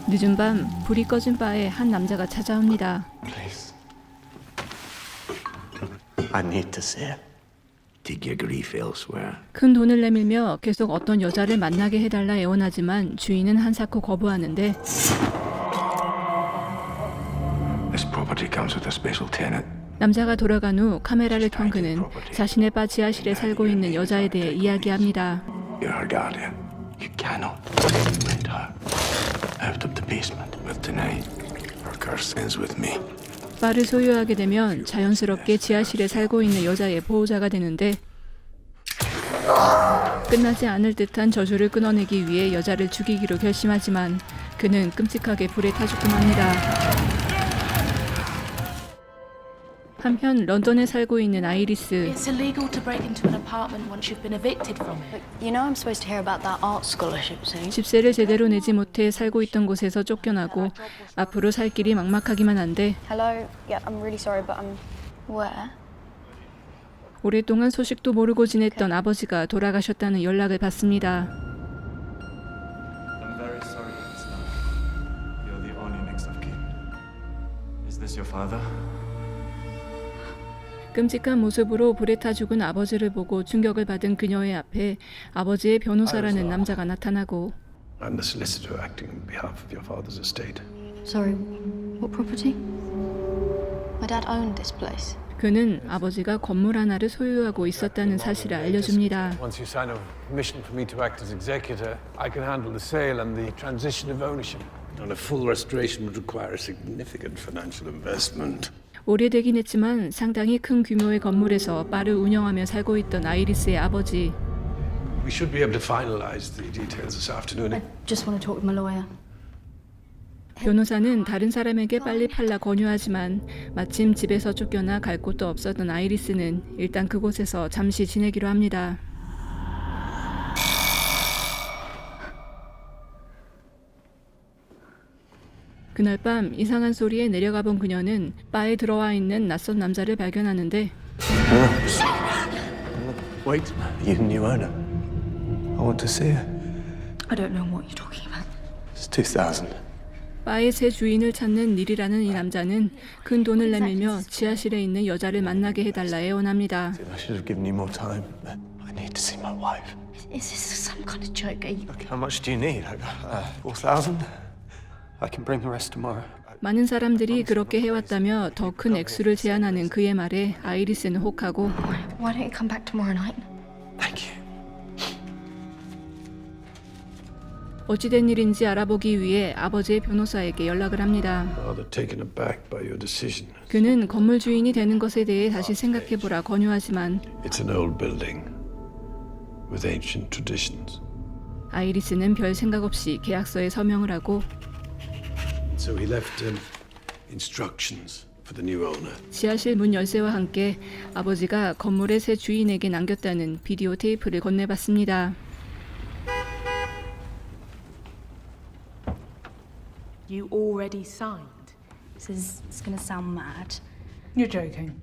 늦은 밤 불이 꺼진 바에 한 남자가 찾아옵니다. Please. I need to see it. Take your grief elsewhere. 큰 돈을 내밀며 계속 어떤 여자를 만나게 해달라 애원하지만 주인은 한사코 거부하는데 This property comes with a special tenant. 남자가 돌아간 후 카메라를 켠 그는 자신의 바 지하실에 살고 있는 여자에 대해 이야기합니다. You're her guardian. You cannot let her out of the basement. But tonight, her curse ends with me. 바를 소유하게 되면 자연스럽게 지하실에 살고 있는 여자의 보호자가 되는데 끝나지 않을 듯한 저주를 끊어내기 위해 여자를 죽이기로 결심하지만 그는 끔찍하게 불에 타 죽곤 합니다. 한편 런던에 살고 있는 아이리스. It's illegal to break into an apartment once you've been evicted from it. You know I'm supposed to hear about that art scholarship soon. 집세를 제대로 내지 못해 살고 있던 곳에서 쫓겨나고 앞으로 살 길이 막막하기만 한데 Hello? Yeah, I'm really sorry, but I'm... Where? 오랫동안 소식도 모르고 지냈던 아버지가 돌아가셨다는 연락을 받습니다. I'm very sorry, son. You're the only next of kin. Is this your father? 끔찍한 모습으로 불에 타 죽은 아버지를 보고 충격을 받은 그녀의 앞에 아버지의 변호사라는 남자가 나타나고 I'm the solicitor acting on behalf of your father's estate. Sorry, what property? My dad owned this place. 그는 아버지가 건물 하나를 소유하고 있었다는 사실을 알려줍니다. Once you sign a permission for me to act as executor, I can handle the sale and the transition of ownership. And a full restoration would require a significant financial investment. 오래되긴 했지만 상당히 큰 규모의 건물에서 바를 운영하며 살고 있던 아이리스의 아버지. We should be able to finalize the details this afternoon. I just want to talk with my lawyer. 변호사는 다른 사람에게 빨리 팔라 권유하지만 마침 집에서 쫓겨나 갈 곳도 없었던 아이리스는 일단 그곳에서 잠시 지내기로 합니다. 그날 밤 이상한 소리에 내려가 본 그녀는 바에 들어와 있는 낯선 남자를 발견하는데 Wait, you new owner. I want to see her. I don't know what you're talking about. It's 2,000. 바의 새 주인을 찾는 닐이라는 이 남자는 큰 돈을 내밀며 지하실에 있는 여자를 만나게 해달라 애원합니다. I should have given you more time, but I need to see my wife. Is this some kind of joke? Are you... Look, how much do you need? 4,000? I can bring the rest tomorrow. 많은 사람들이 그렇게 해왔다며 더 큰 액수를 제안하는 그의 말에 아이리스는 혹하고 Why don't you come back tomorrow night? Thank you. 어찌된 일인지 알아보기 위해 아버지의 변호사에게 연락을 합니다. Rather taken aback by your decision. 그는 건물 주인이 되는 것에 대해 다시 생각해보라 권유하지만 It's an old building with ancient traditions. 아이리스는 별 생각 없이 계약서에 서명을 하고 So he left instructions for the new owner. 지하실 문 열쇠와 함께 아버지가 건물의 새 주인에게 남겼다는 비디오 테이프를 건네받습니다. You already signed. This is going to sound mad, You're joking.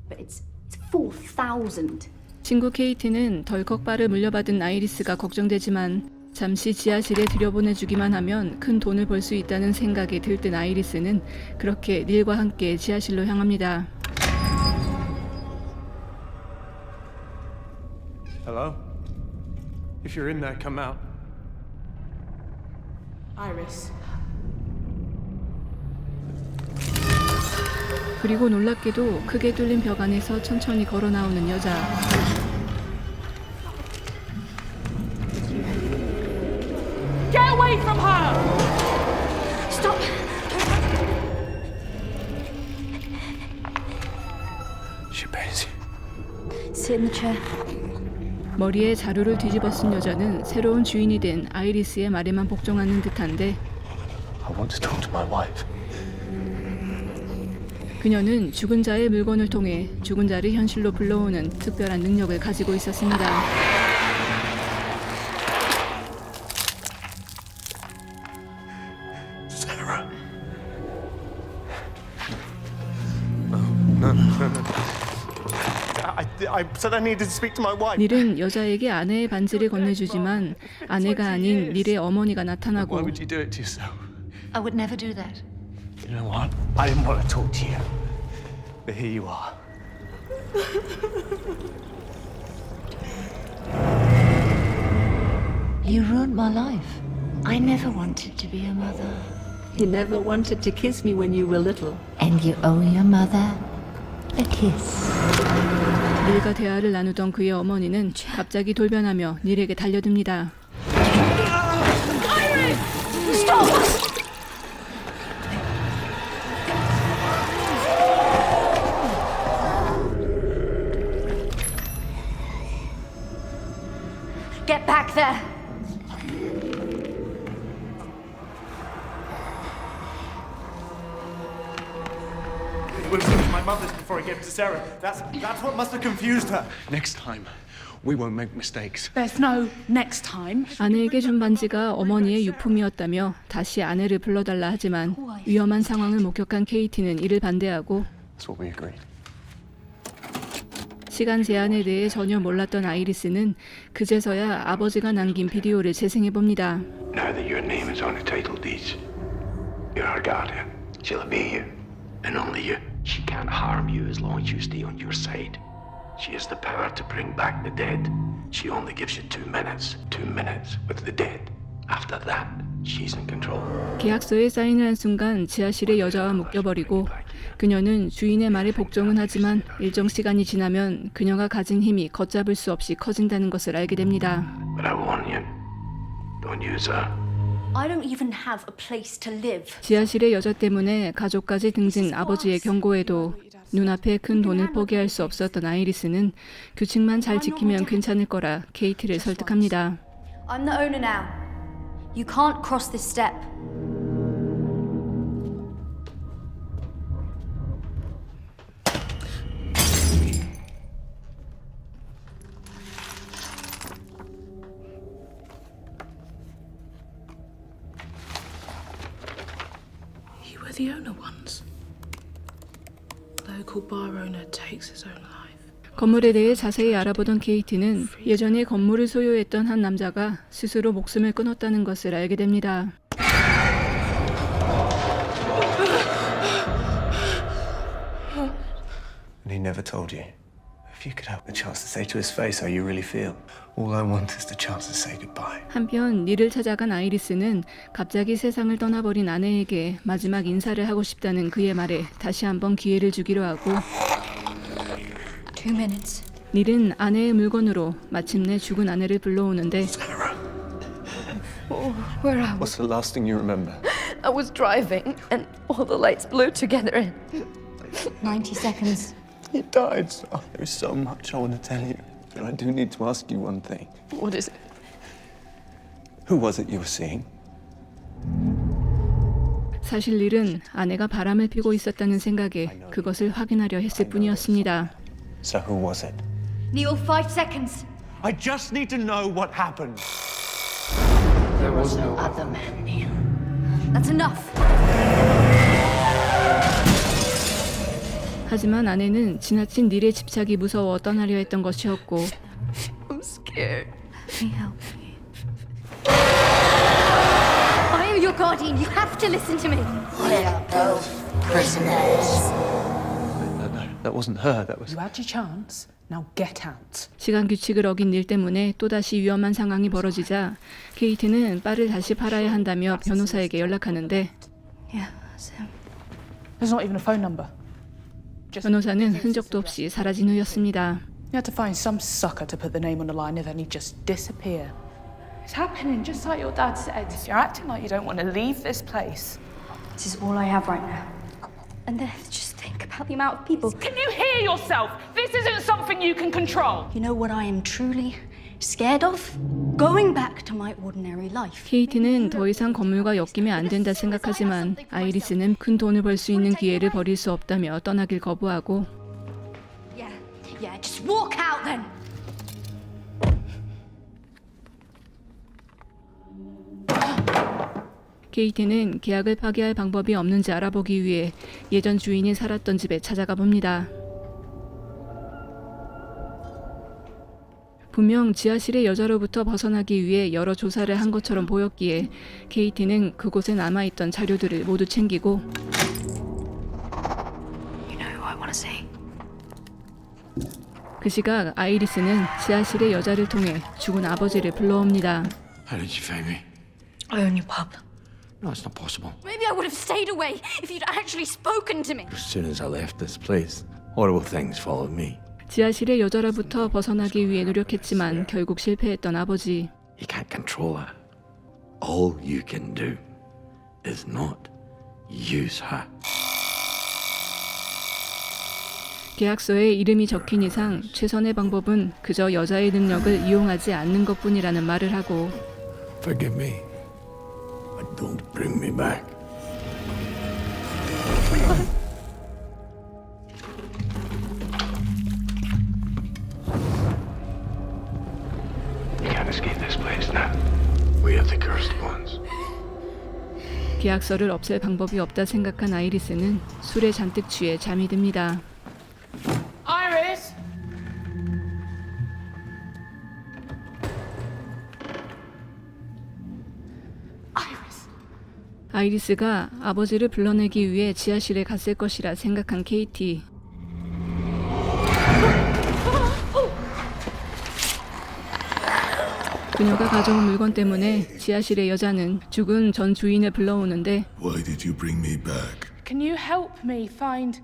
but it's 4,000. 친구 케이트는 덜컥 바를 물려받은 아이리스가 걱정되지만 잠시 지하실에 들여보내주기만 하면 큰 돈을 벌 수 있다는 생각에 들뜬 아이리스는 그렇게 닐과 함께 지하실로 향합니다. Hello? If you're in there, come out. Iris. 그리고 놀랍게도 크게 뚫린 벽 안에서 천천히 걸어 나오는 여자. Get away from her! Stop! She pays you. Sit in the chair. 머리에 자루를 뒤집어 쓴 여자는 새로운 주인이 된 아이리스의 말에만 복종하는 듯한데 I want to talk to my wife. 그녀는 죽은 자의 물건을 통해 죽은 자를 현실로 불러오는 특별한 능력을 가지고 있었습니다. Sarah. No. I said I needed to speak to my wife. 닐은 여자에게 아내의 반지를 건네주지만 아내가 아닌 닐의 어머니가 나타나고 Why would you do it to yourself? I would never do that. You know what? I didn't want to talk to you. But here you are. You ruined my life. I never wanted to be a mother. You never wanted to kiss me when you were little. And you owe your mother a kiss. 닐과 대화를 나누던 그의 어머니는 갑자기 돌변하며 닐에게 달려듭니다. Get back there! We're looking my mother's before I gave it to Sarah. That's what must have confused her. Next time, we won't make mistakes. There's no next time. 아내에게 준 반지가 어머니의 유품이었다며 다시 아내를 불러달라 하지만 위험한 상황을 목격한 케이티는 이를 반대하고 That's what we agreed. 시간 제한에 대해 전혀 몰랐던 아이리스는 그제서야 아버지가 남긴 비디오를 재생해봅니다. Now that your name is on the title deeds, you're our guardian. She'll obey you, and only you. She can't harm you as long as you stay on your side. She has the power to bring back the dead. She only gives you 2 minutes. 2 minutes with the dead. After that, she's in control. 계약서에 사인을 한 순간 지하실의 여자와 묶여버리고 그녀는 주인의 말에 복종은 하지만 일정 시간이 지나면 그녀가 가진 힘이 걷잡을 수 없이 커진다는 것을 알게 됩니다. But I warn you, don't use her. I don't even have a place to live. 지하실의 여자 때문에 가족까지 등진 아버지의 경고에도 눈앞에 큰 돈을 포기할 수 없었던 아이리스는 규칙만 잘 지키면 괜찮을 거라 케이티를 설득합니다. I'm the owner now. You can't cross this step. You were the owner once. Local bar owner takes his own life. 건물에 대해 자세히 알아보던 케이티는 예전에 건물을 소유했던 한 남자가 스스로 목숨을 끊었다는 것을 알게 됩니다. And he never told you. If you could have the chance to say to his face how you really feel. All I want is the chance to say goodbye. 한편 닐을 찾아간 아이리스는 갑자기 세상을 떠나버린 아내에게 마지막 인사를 하고 싶다는 그의 말에 다시 한번 기회를 주기로 하고 2 minutes. 닐은 아내의 물건으로 마침내 죽은 아내를 불러오는데 Where I was, What's the last thing you remember? I was driving and all the lights blew together and 90 seconds. He died. Oh, there is so much I want to tell you. But I do need to ask you one thing. what is it? Who was it you were seeing? 사실 닐은 아내가 바람을 피고 있었다는 생각에 그것을 확인하려 했을 뿐이었습니다. So who was it? Neil, 5 seconds. I just need to know what happened. There was no Other man, Neil. That's enough. 하지만 아내는 지나친 닐의 집착이 무서워 떠나려 했던 것이었고 I'm scared. Let me help you. I am your guardian. You have to listen to me. We are both prisoners. No, that wasn't her. That was. You had your chance. Now get out. 시간 규칙을 어긴 닐 때문에 또다시 위험한 상황이 벌어지자 케이트는 바를 다시 팔아야 한다며 변호사에게 연락하는데 Yeah, that's him. There's not even a phone number. 변호사는 흔적도 없이 사라진 후였습니다. You had to find some sucker to put the name on the line and then he'd just disappear. It's happening just like your dad said. You're acting like you don't want to leave this place. This is all I have right now. And then just think about the amount of people. Can you hear yourself? This isn't something you can control. You know what I am truly scared of? Going back to my ordinary life. 케이트는 더 이상 건물과 엮이면 안 된다 생각하지만 아이리스는 큰 돈을 벌 수 있는 기회를 버릴 수 없다며 떠나길 거부하고 Yeah, just walk out then. 케이트는 계약을 파기할 방법이 없는지 알아보기 위해 예전 주인이 살았던 집에 찾아가 봅니다. 분명 지하실의 여자로부터 벗어나기 위해 여러 조사를 한 것처럼 보였기에 케이티는 그곳에 남아있던 자료들을 모두 챙기고 You know who I want to see. 그 시각 아이리스는 지하실의 여자를 통해 죽은 아버지를 불러옵니다. How did you find me? I own your pub. No, it's not possible. Maybe I would have stayed away if you'd actually spoken to me. As soon as I left this place, horrible things followed me. 지하실의 여자로부터 벗어나기 위해 노력했지만 결국 실패했던 아버지. You can't control her. All you can do is not use her. 계약서에 이름이 적힌 이상 최선의 방법은 그저 여자의 능력을 이용하지 않는 것뿐이라는 말을 하고 Forgive me, but don't bring me back. You can't escape this place now. We are the cursed ones. 계약서를 없앨 방법이 없다 생각한 아이리스는 술에 잔뜩 취해 잠이 듭니다. Iris! 아이리스가 아버지를 불러내기 위해 지하실에 갔을 것이라 생각한 케이티. 그녀가 가져온 물건 때문에 지하실의 여자는 죽은 전 주인을 불러오는데 Why did you bring me back? Can you help me find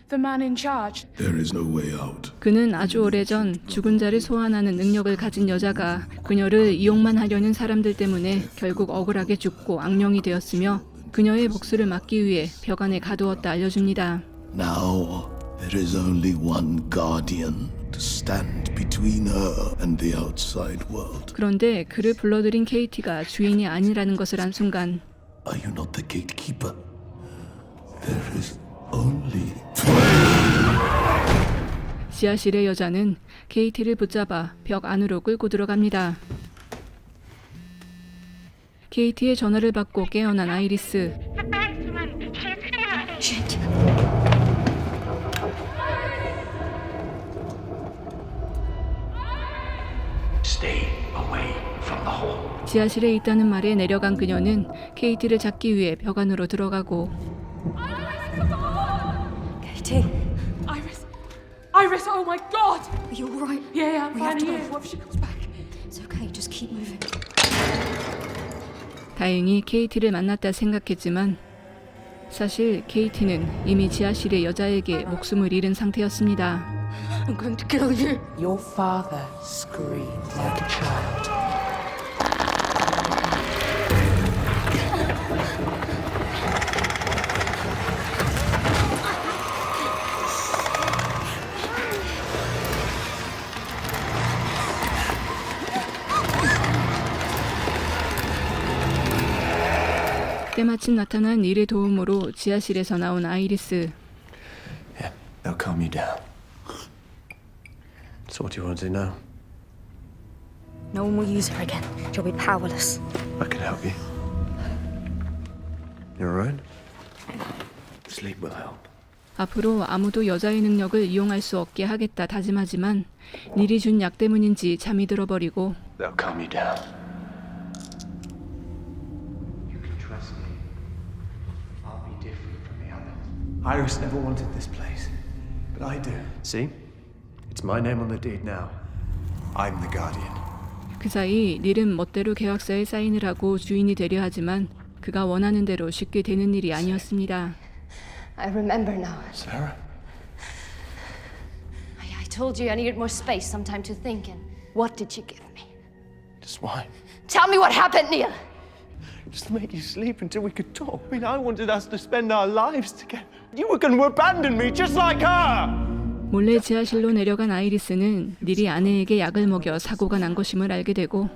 the man in charge? There is no way out. 그는 아주 오래전 죽은 자를 소환하는 능력을 가진 여자가 그녀를 이용만 하려는 사람들 때문에 결국 억울하게 죽고 악령이 되었으며 그녀의 복수를 막기 위해 벽 안에 가두었다 알려줍니다. Now there is only one guardian to stand between her and the outside world. 그런데 그를 불러들인 케이티가 주인이 아니라는 것을 안 순간 Are you not the gatekeeper? There is only 지하실의 여자는 케이티를 붙잡아 벽 안으로 끌고 들어갑니다. 케이티의 전화를 받고 깨어난 아이리스. Stay away from the hole. 지하실에 있다는 말에 내려간 그녀는 케이티를 잡기 위해 벽 안으로 들어가고 Katie, Iris, oh my god! are you all right? Yeah, I'm We have fine to here. go. What if she comes back? It's okay. Just keep moving. 다행히 케이티를 만났다 생각했지만 사실 케이티는 이미 지하실의 여자에게 목숨을 잃은 상태였습니다. I'm going to kill you. Your father screamed like a child. 때마침 나타난 일의 도움으로 지하실에서 나온 아이리스. Yeah, they'll calm you down. So what do you want to do now? No one will use her again. She'll be powerless. I can help you. You alright? Sleep will help. 앞으로 아무도 여자의 능력을 이용할 수 없게 하겠다 다짐하지만 닐이 준 약 때문인지 잠이 들어버리고 They'll calm you down. You can trust me. I'll be different from the others. Iris never wanted this place, but I do. See? It's my name on the deed now. I'm the guardian. 그 사이 닐은 멋대로 계약서에 사인을 하고 주인이 되려 하지만 그가 원하는 대로 쉽게 되는 일이 아니었습니다. I remember now. Sarah? I told you I needed more space, some time to think, and what did you give me? Just why? Tell me what happened, Neil! Just to make you sleep until we could talk. I mean, I wanted us to spend our lives together. You were going to abandon me just like her! 몰래 지하실로 내려간 아이리스는 닐이 아내에게 약을 먹여 사고가 난 것임을 알게 되고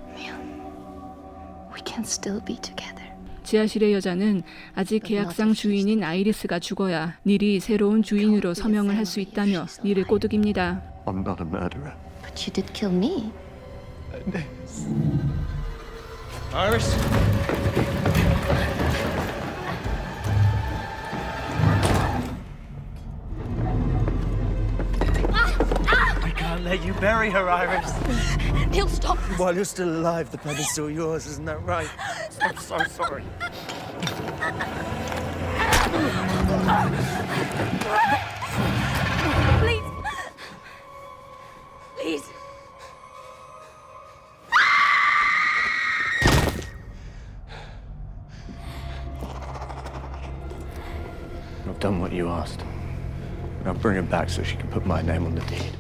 We can still be together. 지하실의 여자는 아직 계약상 주인인 아이리스가 죽어야 닐이 새로운 주인으로 서명을 할 수 있다며 닐을 꼬드깁니다. I'm not a murderer. But you did kill me. Iris? I can't won't let you bury her, Iris. Neil, stop. While you're still alive, the pen is still yours, isn't that right? I'm so sorry. Please. Please. I've done what you asked. And I'll bring her back so she can put my name on the deed.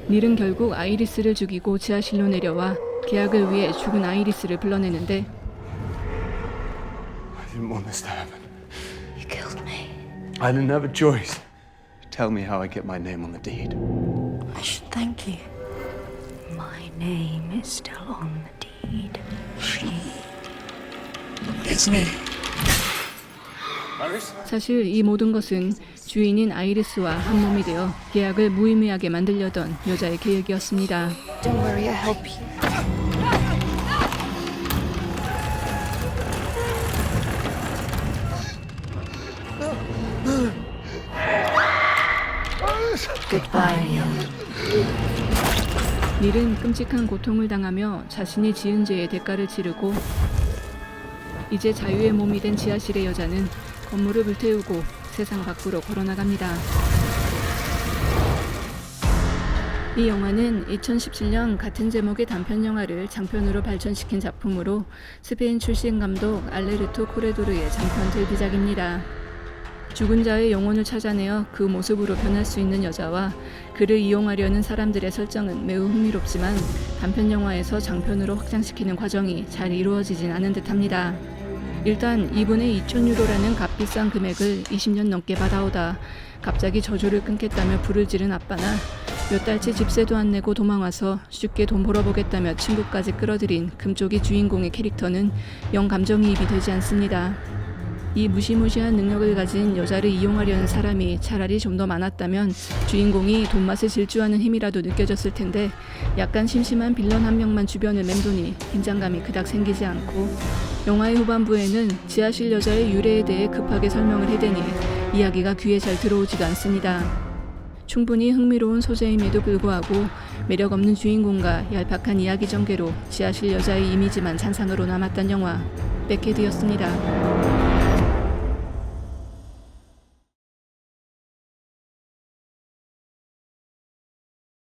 닐은 결국 아이리스를 죽이고 지하실로 내려와 계약을 위해 죽은 아이리스를 불러내는데 I didn't want this to happen. You killed me. I didn't have a choice. Tell me how I get my name on the deed. I should thank you. My name is still on the deed. It's me. 사실 이 모든 것은 주인인 아이리스와 한 몸이 되어 계약을 무의미하게 만들려던 여자의 계획이었습니다. Don't worry, I'll help you. Goodbye, Neil. 닐은 끔찍한 고통을 당하며 자신이 지은 죄의 대가를 치르고 이제 자유의 몸이 된 지하실의 여자는 건물을 불태우고 세상 밖으로 걸어나갑니다. 이 영화는 2017년 같은 제목의 단편 영화를 장편으로 발전시킨 작품으로 스페인 출신 감독 알레르토 코레도르의 장편 데뷔작입니다. 죽은 자의 영혼을 찾아내어 그 모습으로 변할 수 있는 여자와 그를 이용하려는 사람들의 설정은 매우 흥미롭지만 단편 영화에서 장편으로 확장시키는 과정이 잘 이루어지진 않은 듯합니다. 일단 이분의 2,000유로라는 값비싼 금액을 20년 넘게 받아오다 갑자기 저주를 끊겠다며 불을 지른 아빠나 몇 달째 집세도 안 내고 도망와서 쉽게 돈 벌어보겠다며 친구까지 끌어들인 금쪽이 주인공의 캐릭터는 영 감정이입이 되지 않습니다. 이 무시무시한 능력을 가진 여자를 이용하려는 사람이 차라리 좀 더 많았다면 주인공이 돈맛을 질주하는 힘이라도 느껴졌을 텐데 약간 심심한 빌런 한 명만 주변을 맴도니 긴장감이 그닥 생기지 않고 영화의 후반부에는 지하실 여자의 유래에 대해 급하게 설명을 해대니 이야기가 귀에 잘 들어오지가 않습니다. 충분히 흥미로운 소재임에도 불구하고 매력없는 주인공과 얄팍한 이야기 전개로 지하실 여자의 이미지만 잔상으로 남았던 영화 백헤드였습니다.